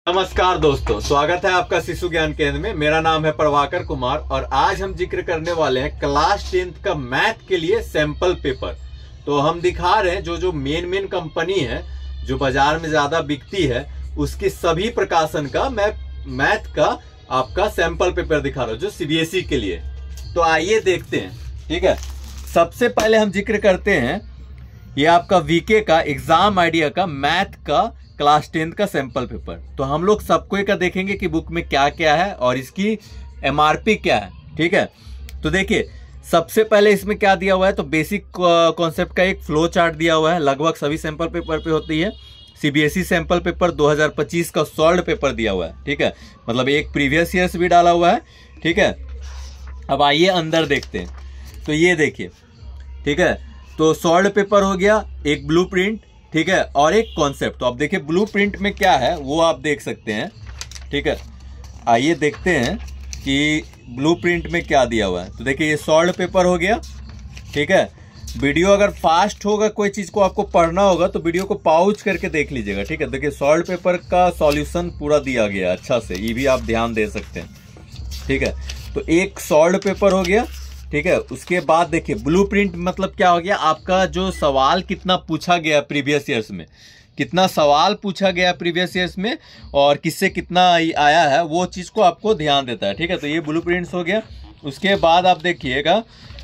नमस्कार दोस्तों, स्वागत है आपका शिशु ज्ञान केंद्र में। मेरा नाम है प्रभाकर कुमार और आज हम जिक्र करने वाले हैं क्लास 10th का मैथ के लिए सैंपल पेपर। तो हम दिखा रहे हैं जो मेन कंपनी है जो बाजार में ज्यादा बिकती है उसकी सभी प्रकाशन का मैं मैथ का आपका सैंपल पेपर दिखा रहा हूँ जो सीबीएसई के लिए। तो आइए देखते हैं। ठीक है, सबसे पहले हम जिक्र करते हैं ये आपका वीके का एग्जाम आइडिया का मैथ का क्लास 10th का सैंपल पेपर। तो हम लोग सबको एक देखेंगे कि बुक में क्या क्या है और इसकी एमआरपी क्या है। ठीक है, तो देखिए सबसे पहले इसमें क्या दिया हुआ है, तो बेसिक कॉन्सेप्ट का एक फ्लो चार्ट दिया हुआ है, लगभग सभी सैंपल पेपर पे होती है। सीबीएसई सैंपल पेपर 2025 का सॉल्व पेपर दिया हुआ है। ठीक है, मतलब एक प्रीवियस ईयर्स भी डाला हुआ है। ठीक है, अब आइए अंदर देखते हैं। तो ये देखिए, ठीक है, तो सॉल्व पेपर हो गया, एक ब्लूप्रिंट, ठीक है, और एक कॉन्सेप्ट। तो आप देखिए ब्लूप्रिंट में क्या है वो आप देख सकते हैं। ठीक है, आइए देखते हैं कि ब्लूप्रिंट में क्या दिया हुआ है। तो देखिए ये सॉल्व पेपर हो गया। ठीक है, वीडियो अगर फास्ट होगा, कोई चीज को आपको पढ़ना होगा तो वीडियो को पॉज करके देख लीजिएगा। ठीक है, देखिए सॉल्व पेपर का सॉल्यूशन पूरा दिया गया अच्छा से, ये भी आप ध्यान दे सकते हैं। ठीक है, तो एक सॉल्व पेपर हो गया। ठीक है, उसके बाद देखिए ब्लूप्रिंट मतलब क्या हो गया, आपका जो सवाल कितना पूछा गया प्रीवियस ईयर्स में, कितना सवाल पूछा गया प्रीवियस ईयर्स में और किससे कितना आया है वो चीज को आपको ध्यान देता है। ठीक है, तो ये ब्लूप्रिंट्स हो गया। उसके बाद आप देखिएगा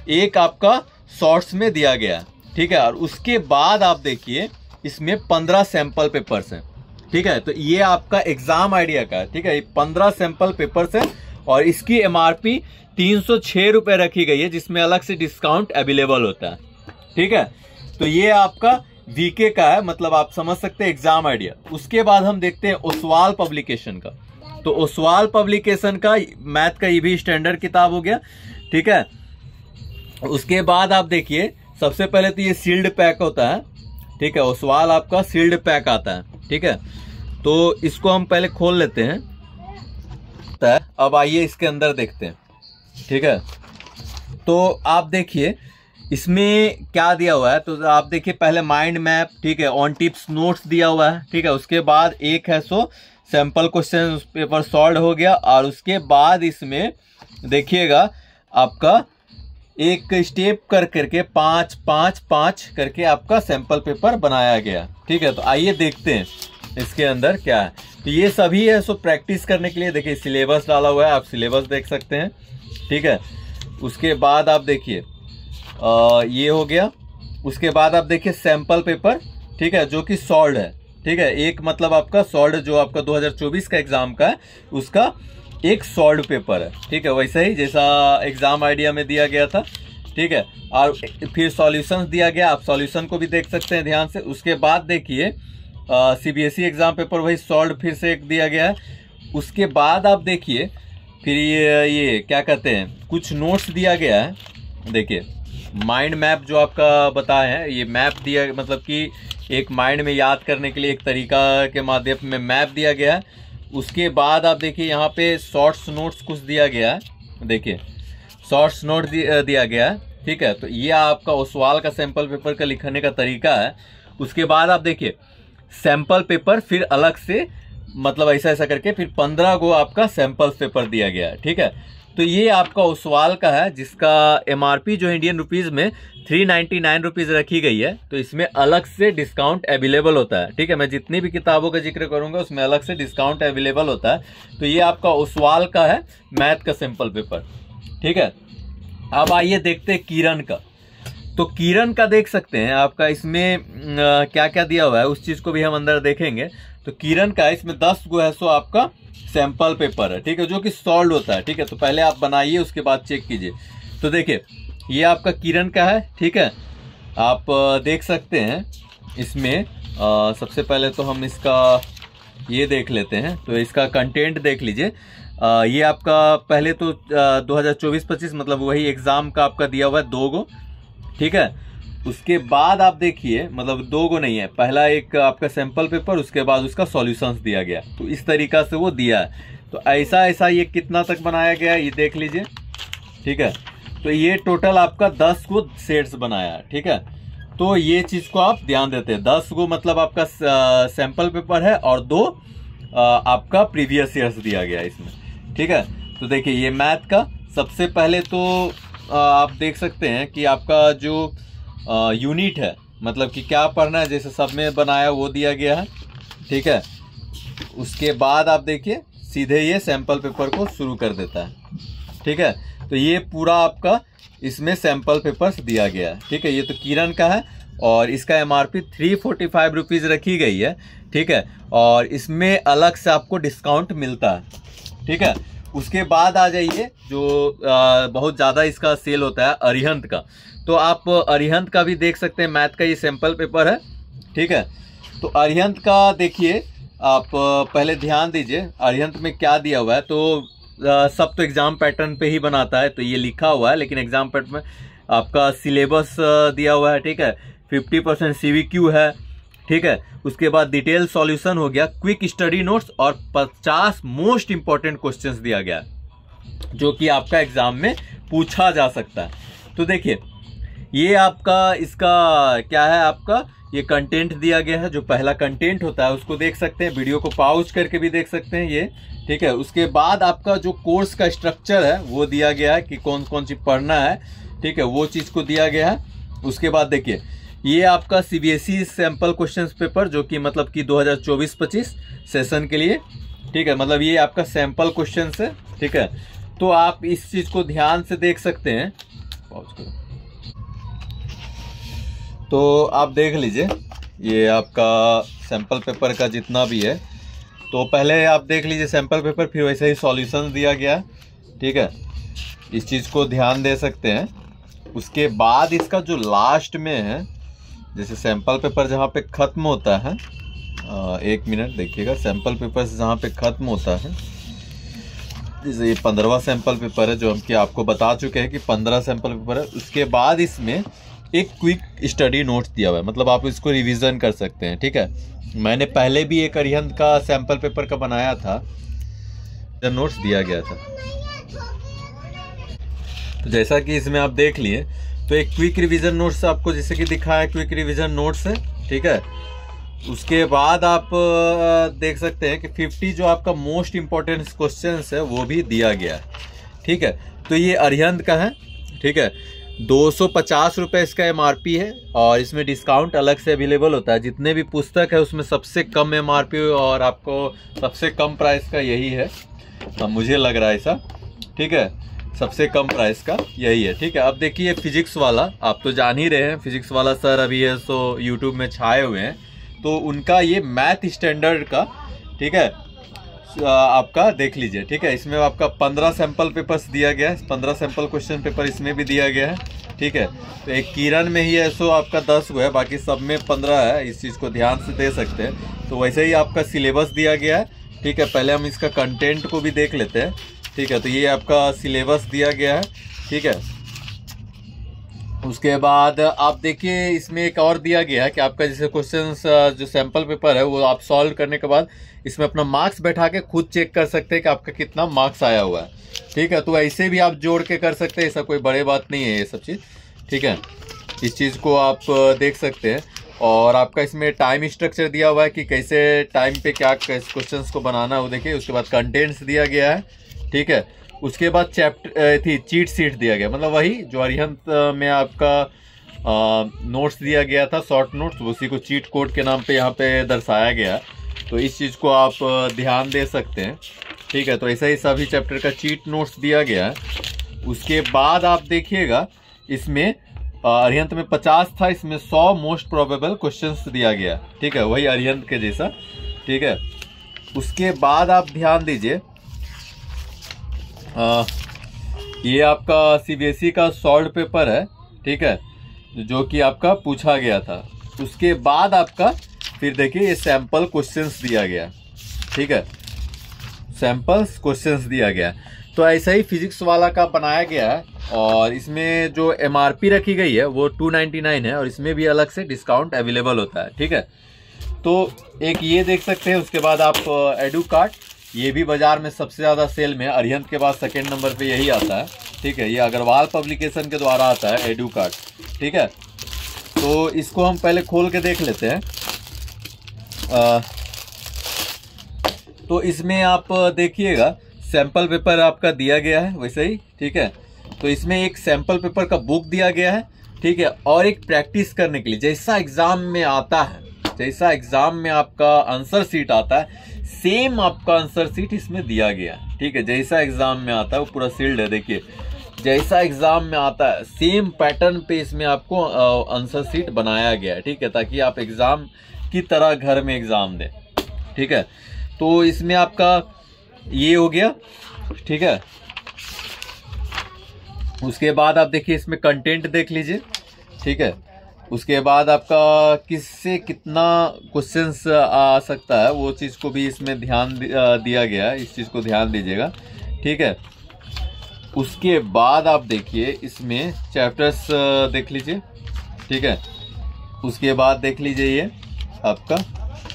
एक आपका शॉर्ट्स में दिया गया। ठीक है, और उसके बाद आप देखिए इसमें 15 सैंपल पेपर्स हैं। ठीक है, तो ये आपका एग्जाम आइडिया का है। ठीक है, ये 15 सैंपल पेपर्स हैं और इसकी एमआरपी 306 रुपए रखी गई है, जिसमें अलग से डिस्काउंट अवेलेबल होता है। ठीक है, तो ये आपका वीके का है, मतलब आप समझ सकते हैं एग्जाम आइडिया। उसके बाद हम देखते हैं ओसवाल पब्लिकेशन का। तो ओसवाल पब्लिकेशन का मैथ का ये भी स्टैंडर्ड किताब हो गया। ठीक है, उसके बाद आप देखिए सबसे पहले तो ये सील्ड पैक होता है। ठीक है, ओसवाल आपका सील्ड पैक आता है। ठीक है, तो इसको हम पहले खोल लेते हैं। अब आइए इसके अंदर देखते हैं। ठीक है, तो आप देखिए इसमें क्या दिया हुआ है। तो आप देखिए पहले माइंड मैप, ठीक है, ऑन टिप्स नोट्स दिया हुआ है। ठीक है, उसके बाद एक है सो सैंपल क्वेश्चन पेपर सॉल्व हो गया और उसके बाद इसमें देखिएगा आपका एक स्टेप कर करके 5-5-5 करके आपका सैंपल पेपर बनाया गया। ठीक है, तो आइए देखते हैं इसके अंदर क्या है। तो ये सभी है सो प्रैक्टिस करने के लिए। देखिए सिलेबस डाला हुआ है, आप सिलेबस देख सकते हैं। ठीक है, उसके बाद आप देखिए ये हो गया। उसके बाद आप देखिए सैंपल पेपर, ठीक है, जो कि सॉल्व है। ठीक है, एक मतलब आपका सॉल्व जो आपका 2024 का एग्जाम का है उसका एक सॉल्व पेपर है। ठीक है, वैसे ही जैसा एग्जाम आइडिया में दिया गया था। ठीक है, और फिर सॉल्यूशंस दिया गया, आप सॉल्यूशन को भी देख सकते हैं ध्यान से। उसके बाद देखिए सीबीएसई एग्जाम पेपर वही सॉल्व फिर से एक दिया गया है। उसके बाद आप देखिए फिर ये क्या कहते हैं, कुछ नोट्स दिया गया है। देखिए माइंड मैप जो आपका बताए हैं, ये मैप दिया, मतलब कि एक माइंड में याद करने के लिए एक तरीका के माध्यम में मैप दिया गया है। उसके बाद आप देखिए यहाँ पे शॉर्ट्स नोट्स कुछ दिया गया है। देखिए शॉर्ट्स नोट दिया गया है। ठीक है, तो ये आपका ओसवाल का सैंपल पेपर का लिखने का तरीका है। उसके बाद आप देखिए सैंपल पेपर फिर अलग से, मतलब ऐसा ऐसा करके फिर 15 को आपका सैंपल पेपर दिया गया है। ठीक है, तो ये आपका ओसवाल का है जिसका एमआरपी जो इंडियन रुपीज में 399 रुपीज रखी गई है। तो इसमें अलग से डिस्काउंट अवेलेबल होता है। ठीक है, मैं जितनी भी किताबों का जिक्र करूंगा उसमें अलग से डिस्काउंट अवेलेबल होता है। तो ये आपका ओसवाल का है मैथ का सैंपल पेपर। ठीक है, अब आइए देखते हैं किरण का। तो किरण का देख सकते हैं आपका इसमें क्या क्या दिया हुआ है, उस चीज को भी हम अंदर देखेंगे। तो किरण का इसमें 10 गो है सो आपका सैंपल पेपर है। ठीक है, जो कि सॉल्व होता है। ठीक है, तो पहले आप बनाइए उसके बाद चेक कीजिए। तो देखिए ये आपका किरण का है। ठीक है, आप देख सकते हैं इसमें सबसे पहले तो हम इसका ये देख लेते हैं। तो इसका कंटेंट देख लीजिए। ये आपका पहले तो 2024-25 मतलब वही एग्जाम का आपका दिया हुआ है 2 गो। ठीक है, उसके बाद आप देखिए मतलब 2 गो नहीं है, पहला एक आपका सैंपल पेपर, उसके बाद उसका सॉल्यूशंस दिया गया। तो इस तरीका से वो दिया है। तो ऐसा ऐसा ये कितना तक बनाया गया है ये देख लीजिए। ठीक है, तो ये टोटल आपका 10 को सेट्स बनाया है। ठीक है, तो ये चीज को आप ध्यान देते हैं। 10 गो मतलब आपका सैंपल पेपर है और 2 आपका प्रीवियस ईयर्स दिया गया है इसमें, ठीक है। तो देखिए ये मैथ का सबसे पहले तो आप देख सकते हैं कि आपका जो यूनिट है, मतलब कि क्या पढ़ना है, जैसे सब में बनाया वो दिया गया है, ठीक है। उसके बाद आप देखिए सीधे ये सैंपल पेपर को शुरू कर देता है, ठीक है। तो ये पूरा आपका इसमें सैंपल पेपर्स दिया गया है, ठीक है। ये तो किरण का है और इसका MRP 345 रुपीज़ रखी गई है, ठीक है। और इसमें अलग से आपको डिस्काउंट मिलता है, ठीक है। उसके बाद आ जाइए जो बहुत ज़्यादा इसका सेल होता है अरिहंत का। तो आप अरिहंत का भी देख सकते हैं, मैथ का ये सैंपल पेपर है, ठीक है। तो अरिहंत का देखिए आप पहले ध्यान दीजिए अरिहंत में क्या दिया हुआ है। तो सब तो एग्जाम पैटर्न पे ही बनाता है, तो ये लिखा हुआ है, लेकिन एग्जाम पैटर्न में आपका सिलेबस दिया हुआ है, ठीक है। 50% CVQ है, ठीक है। उसके बाद डिटेल सॉल्यूशन हो गया, क्विक स्टडी नोट्स और 50 मोस्ट इंपॉर्टेंट क्वेश्चंस दिया गया है जो कि आपका एग्जाम में पूछा जा सकता है। तो देखिए ये आपका इसका क्या है, आपका ये कंटेंट दिया गया है। जो पहला कंटेंट होता है उसको देख सकते हैं, वीडियो को पॉज करके भी देख सकते हैं ये, ठीक है। उसके बाद आपका जो कोर्स का स्ट्रक्चर है वो दिया गया है कि कौन कौन चीज पढ़ना है, ठीक है, वो चीज को दिया गया है। उसके बाद देखिए ये आपका CBSE सैंपल क्वेश्चंस पेपर जो कि मतलब कि 2024-25 सेशन के लिए, ठीक है। मतलब ये आपका सैंपल क्वेश्चंस है, ठीक है। तो आप इस चीज को ध्यान से देख सकते हैं, पॉज करो। तो आप देख लीजिए ये आपका सैंपल पेपर का जितना भी है, तो पहले आप देख लीजिए सैंपल पेपर, फिर वैसे ही सॉल्यूशन दिया गया है, ठीक है। इस चीज़ को ध्यान दे सकते हैं। उसके बाद इसका जो लास्ट में है, जैसे सैंपल पेपर जहाँ पे ख़त्म होता है, 1 मिनट देखिएगा, सैंपल पेपर से जहाँ पे ख़त्म होता है, जैसे ये 15वां सैंपल पेपर है जो हम कि आपको बता चुके हैं कि 15 सैंपल पेपर है। उसके बाद इसमें एक क्विक स्टडी नोट्स दिया हुआ है, मतलब आप इसको रिवीजन कर सकते हैं, ठीक है। मैंने पहले भी एक अरिहंत का सैंपल पेपर का बनाया था, नोट्स दिया गया था। तो जैसा कि इसमें आप देख लिए, तो एक क्विक रिवीजन नोट्स आपको जैसे कि दिखा है, क्विक रिवीजन नोट्स है, ठीक है। उसके बाद आप देख सकते हैं कि 50 जो आपका मोस्ट इंपॉर्टेंट क्वेश्चंस है वो भी दिया गया है, ठीक है। तो ये अरिहंत का है, ठीक है। 250 रुपये इसका MRP है और इसमें डिस्काउंट अलग से अवेलेबल होता है। जितने भी पुस्तक है उसमें सबसे कम MRP और आपको सबसे कम प्राइस का यही है, मुझे लग रहा है ऐसा, ठीक है। सबसे कम प्राइस का यही है, ठीक है। अब देखिए फिजिक्स वाला, आप तो जान ही रहे हैं फिजिक्स वाला सर अभी है सो यूट्यूब में छाए हुए हैं, तो उनका ये मैथ स्टैंडर्ड का, ठीक है, आपका देख लीजिए, ठीक है। इसमें आपका 15 सैंपल पेपर्स दिया गया है, 15 सैंपल क्वेश्चन पेपर इसमें भी दिया गया है, ठीक है। तो एक किरण में ही है सो आपका 10 हुआ है, बाकी सब में 15 है, इस चीज़ को ध्यान से दे सकते हैं। तो वैसे ही आपका सिलेबस दिया गया है, ठीक है। पहले हम इसका कंटेंट को भी देख लेते हैं, ठीक है। तो ये आपका सिलेबस दिया गया है, ठीक है। उसके बाद आप देखिए इसमें एक और दिया गया है कि आपका जैसे क्वेश्चंस जो सैंपल पेपर है वो आप सॉल्व करने के बाद इसमें अपना मार्क्स बैठा के खुद चेक कर सकते हैं कि आपका कितना मार्क्स आया हुआ है, ठीक है। तो ऐसे भी आप जोड़ के कर सकते हैं, ऐसा कोई बड़ी बात नहीं है ये सब चीज़, ठीक है। इस चीज़ को आप देख सकते हैं। और आपका इसमें टाइम स्ट्रक्चर दिया हुआ है कि कैसे टाइम पे क्या क्वेश्चन को बनाना है वो देखिए। उसके बाद कंटेंट्स दिया गया है, ठीक है। उसके बाद चैप्टर थी चीट सीट दिया गया, मतलब वही जो अरिहंत में आपका नोट्स दिया गया था, शॉर्ट नोट्स, उसी को चीट कोड के नाम पे यहाँ पे दर्शाया गया। तो इस चीज़ को आप ध्यान दे सकते हैं, ठीक है। तो ऐसा ही सभी चैप्टर का चीट नोट्स दिया गया है। उसके बाद आप देखिएगा इसमें अरिहंत में 50 था, इसमें 100 मोस्ट प्रोबेबल क्वेश्चंस दिया गया, ठीक है, वही अरिहंत के जैसा, ठीक है। उसके बाद आप ध्यान दीजिए ये आपका CBSE का सॉल्व पेपर है, ठीक है, जो कि आपका पूछा गया था। उसके बाद आपका फिर देखिए ये सैंपल क्वेश्चंस दिया गया, ठीक है, सैंपल्स क्वेश्चंस दिया गया। तो ऐसा ही फिजिक्स वाला का बनाया गया है और इसमें जो MRP रखी गई है वो 299 है और इसमें भी अलग से डिस्काउंट अवेलेबल होता है, ठीक है। तो एक ये देख सकते हैं। उसके बाद आप एडू कार्ड, ये भी बाजार में सबसे ज़्यादा सेल में, अरिहंत के बाद सेकेंड नंबर पे यही आता है, ठीक है। ये अग्रवाल पब्लिकेशन के द्वारा आता है एडू कार्ड, ठीक है। तो इसको हम पहले खोल के देख लेते हैं। तो इसमें आप देखिएगा सैंपल पेपर आपका दिया गया है वैसे ही, ठीक है। तो इसमें एक सैंपल पेपर का बुक दिया गया है, ठीक है, और एक प्रैक्टिस करने के लिए जैसा एग्जाम में आता है, जैसा एग्जाम में आपका आंसर सीट आता है सेम आपका आंसर सीट इसमें दिया गया है, ठीक है। जैसा एग्जाम में आता है वो पूरा सील्ड है, देखिए जैसा एग्जाम में आता है सेम पैटर्न पे इसमें आपको आंसर सीट बनाया गया है, ठीक है, ताकि आप एग्जाम की तरह घर में एग्जाम दें, ठीक है। तो इसमें आपका ये हो गया, ठीक है। उसके बाद आप देखिए इसमें कंटेंट देख लीजिए, ठीक है। उसके बाद आपका किससे कितना क्वेश्चंस आ सकता है वो चीज़ को भी इसमें ध्यान दिया गया है, इस चीज़ को ध्यान दीजिएगा, ठीक है। उसके बाद आप देखिए इसमें चैप्टर्स देख लीजिए, ठीक है। उसके बाद देख लीजिए ये आपका,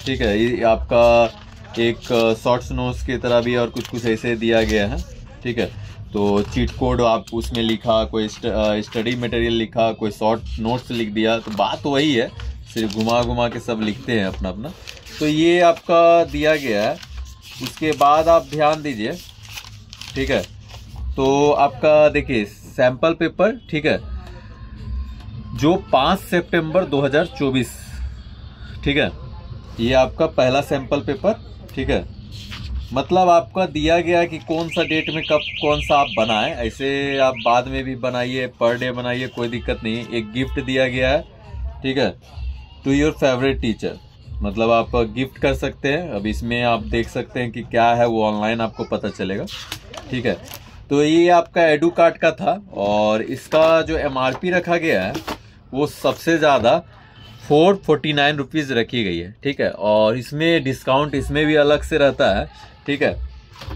ठीक है, ये आपका एक शॉर्ट्स नोट्स की तरह भी और कुछ कुछ ऐसे दिया गया है, ठीक है। तो चीट कोड आप उसमें लिखा, कोई स्टडी मटेरियल लिखा, कोई शॉर्ट नोट्स लिख दिया, तो बात वही है, सिर्फ घुमा घुमा के सब लिखते हैं अपना अपना। तो ये आपका दिया गया है। उसके बाद आप ध्यान दीजिए, ठीक है। तो आपका देखिए सैंपल पेपर, ठीक है, जो 5 सितंबर 2024, ठीक है, ये आपका पहला सैंपल पेपर, ठीक है। मतलब आपका दिया गया कि कौन सा डेट में कब कौन सा आप बनाएं, ऐसे आप बाद में भी बनाइए, पर डे बनाइए, कोई दिक्कत नहीं। एक गिफ्ट दिया गया है, ठीक है, टू योर फेवरेट टीचर, मतलब आप गिफ्ट कर सकते हैं। अब इसमें आप देख सकते हैं कि क्या है, वो ऑनलाइन आपको पता चलेगा, ठीक है। तो ये आपका एडू कार्ड का था और इसका जो MRP रखा गया है वो सबसे ज़्यादा 449 रुपीज़ रखी गई है, ठीक है। और इसमें डिस्काउंट इसमें भी अलग से रहता है, ठीक है।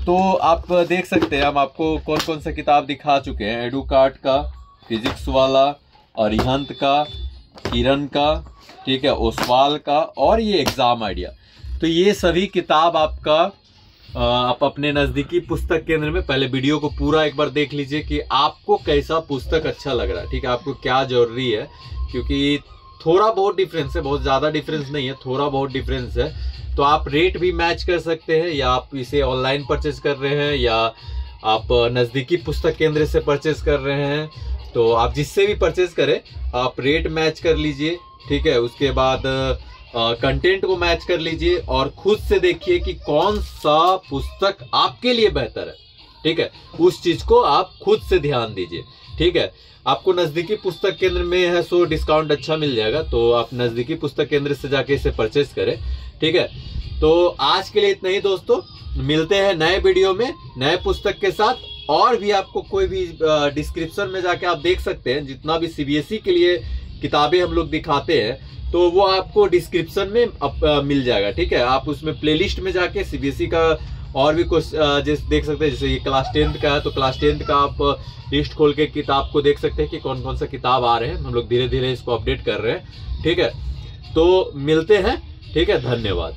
तो आप देख सकते हैं, हम आपको कौन कौन सा किताब दिखा चुके हैं, एडू कार्ड का, फिजिक्स वाला, अरिहंत का, किरण का, ठीक है, ओसवाल का, और ये एग्जाम आइडिया। तो ये सभी किताब आपका आप अपने नज़दीकी पुस्तक केंद्र में पहले वीडियो को पूरा एक बार देख लीजिए कि आपको कैसा पुस्तक अच्छा लग रहा है, ठीक है, आपको क्या जरूरी है, क्योंकि थोड़ा बहुत डिफरेंस है, बहुत ज़्यादा डिफरेंस नहीं है, थोड़ा बहुत डिफरेंस है। तो आप रेट भी मैच कर सकते हैं, या आप इसे ऑनलाइन परचेज कर रहे हैं या आप नज़दीकी पुस्तक केंद्र से परचेज कर रहे हैं, तो आप जिससे भी परचेज करें आप रेट मैच कर लीजिए, ठीक है। उसके बाद कंटेंट को मैच कर लीजिए और खुद से देखिए कि कौन सा पुस्तक आपके लिए बेहतर है, ठीक है, उस चीज को आप खुद से ध्यान दीजिए, ठीक है। आपको नजदीकी पुस्तक केंद्र में है सो डिस्काउंट अच्छा मिल जाएगा, तो आप नजदीकी पुस्तक केंद्र से जाके इसे परचेज करें, ठीक है। तो आज के लिए इतना ही दोस्तों, मिलते हैं नए वीडियो में नए पुस्तक के साथ। और भी आपको कोई भी डिस्क्रिप्शन में जाके आप देख सकते हैं, जितना भी CBSE के लिए किताबें हम लोग दिखाते हैं तो वो आपको डिस्क्रिप्शन में मिल जाएगा, ठीक है। आप उसमें प्लेलिस्ट में जाके CBSE का और भी कुछ जैसे देख सकते हैं, जैसे ये क्लास 10th का है तो क्लास 10th का आप लिस्ट खोल के किताब को देख सकते हैं कि कौन कौन सा किताब आ रहे हैं। हम लोग धीरे धीरे इसको अपडेट कर रहे हैं, ठीक है। तो मिलते हैं, ठीक है, धन्यवाद।